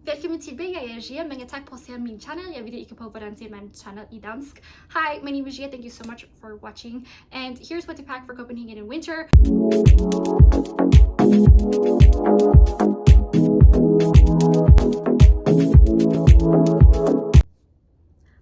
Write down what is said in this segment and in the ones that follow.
Velkommen til Gia med attack på min channel. Jeg vil ikke på hvordan ser man channel i dansk. Hi, my name is Gia. Thank you so much for watching. And here's what to pack for Copenhagen in winter.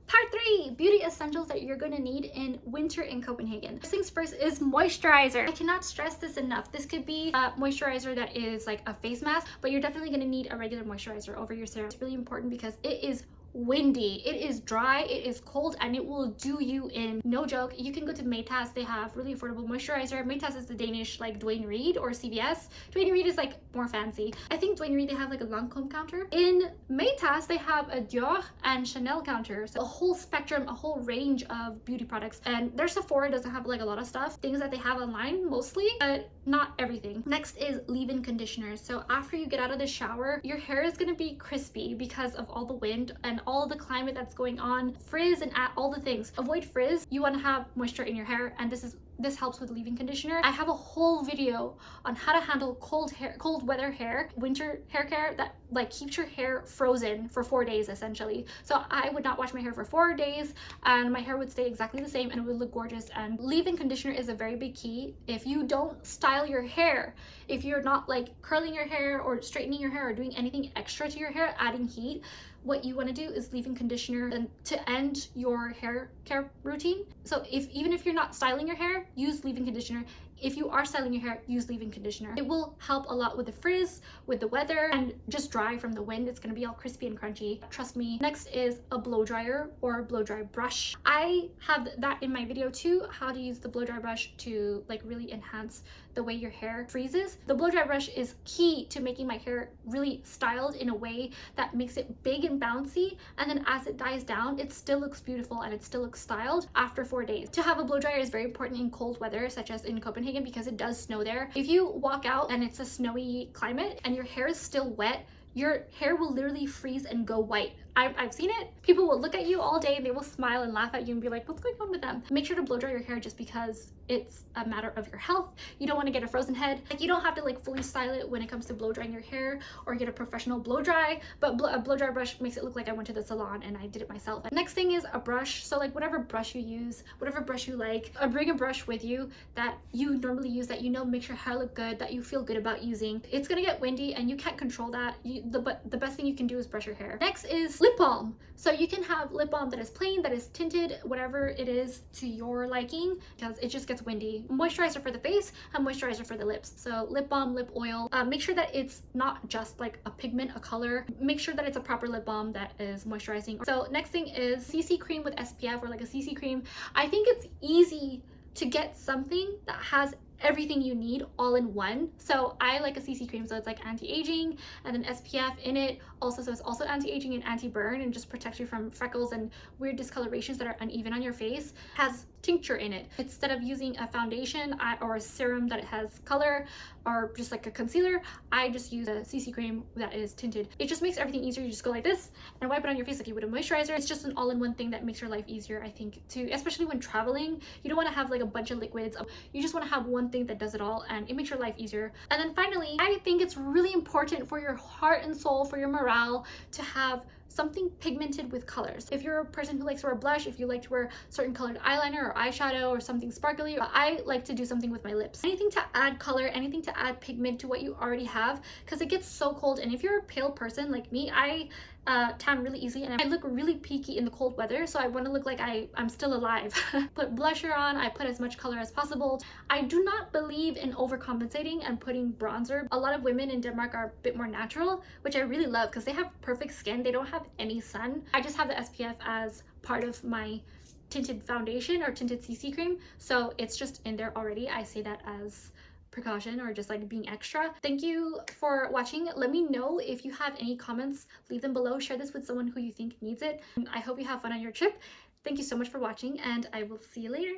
Part 3, beauty essentials that you're gonna need in winter in Copenhagen. First things first is moisturizer. I cannot stress this enough. This could be a moisturizer that is like a face mask, but you're definitely gonna need a regular moisturizer over your serum. It's really important because it is windy, it is dry, it is cold, and it will do you in. No joke. You can go to Matas. They have really affordable moisturizer. Matas is the Danish like Dwayne Reed or CVS. Dwayne Reed is like more fancy. I think Dwayne Reed, they have like a Lancome counter. In Matas they have a Dior and Chanel counter, so a whole spectrum, a whole range of beauty products. And their Sephora doesn't have like a lot of stuff, things that they have online mostly, but not everything. Next is leave-in conditioner. So after you get out of the shower, your hair is going to be crispy because of all the wind and all the climate that's going on, frizz and all the things. Avoid frizz. You want to have moisture in your hair, and this helps with leave-in conditioner. I have a whole video on how to handle cold weather hair, winter hair care that like keeps your hair frozen for 4 days essentially. So I would not wash my hair for 4 days and my hair would stay exactly the same and it would look gorgeous. And leave-in conditioner is a very big key. If you don't style your hair, if you're not like curling your hair or straightening your hair or doing anything extra to your hair, adding heat, what you want to do is leave-in conditioner and to end your hair care routine. So even if you're not styling your hair, use leave-in conditioner. If you are styling your hair, use leave-in conditioner. It will help a lot with the frizz, with the weather, and just dry from the wind. It's going to be all crispy and crunchy. Trust me. Next is a blow dryer or blow dry brush. I have that in my video too, how to use the blow dry brush to like really enhance the way your hair freezes. The blow dry brush is key to making my hair really styled in a way that makes it big and bouncy, and then as it dies down, it still looks beautiful and it still looks styled after 4 days. To have a blow dryer is very important in cold weather, such as in Copenhagen, because it does snow there. If you walk out and it's a snowy climate and your hair is still wet, your hair will literally freeze and go white. I've seen it. People will look at you all day and they will smile and laugh at you and be like, what's going on with them? Make sure to blow dry your hair just because it's a matter of your health. You don't want to get a frozen head. Like, you don't have to like fully style it when it comes to blow drying your hair or get a professional blow dry, but a blow dry brush makes it look like I went to the salon and I did it myself. Next thing is a brush. So like whatever brush you use, whatever brush you like, bring a brush with you that you normally use, that you know makes your hair look good, that you feel good about using. It's gonna get windy and you can't control that. The best thing you can do is brush your hair. Next is lip balm. So you can have lip balm that is plain, that is tinted, whatever it is to your liking, because it just gets windy. Moisturizer for the face and moisturizer for the lips. So lip balm, lip oil. Make sure that it's not just like a pigment, a color. Make sure that it's a proper lip balm that is moisturizing. So next thing is CC cream with SPF, or like a CC cream. I think it's easy to get something that has everything you need all in one. So I like a CC cream, so it's like anti-aging and then SPF in it also, so it's also anti-aging and anti-burn and just protects you from freckles and weird discolorations that are uneven on your face. Has tincture in it. Instead of using a foundation or a serum that has color or just like a concealer, I just use a CC cream that is tinted. It just makes everything easier. You just go like this and wipe it on your face like you would a moisturizer. It's just an all-in-one thing that makes your life easier, I think, too, especially when traveling. You don't want to have like a bunch of liquids. You just want to have one thing that does it all, and it makes your life easier. And then finally, I think it's really important for your heart and soul, for your morale, to have something pigmented with colors. If you're a person who likes to wear blush, if you like to wear certain colored eyeliner or eyeshadow or something sparkly, I like to do something with my lips. Anything to add color, anything to add pigment to what you already have, because it gets so cold. And if you're a pale person like me, I tan really easily and I look really peaky in the cold weather, so I want to look like I'm still alive. Put blusher on, I put as much color as possible. I do not believe in overcompensating and putting bronzer. A lot of women in Denmark are a bit more natural, which I really love because they have perfect skin. They don't have any sun. I just have the SPF as part of my tinted foundation or tinted CC cream, so it's just in there already. I say that as precaution or just like being extra. Thank you for watching. Let me know if you have any comments. Leave them below. Share this with someone who you think needs it. I hope you have fun on your trip. Thank you so much for watching, and I will see you later.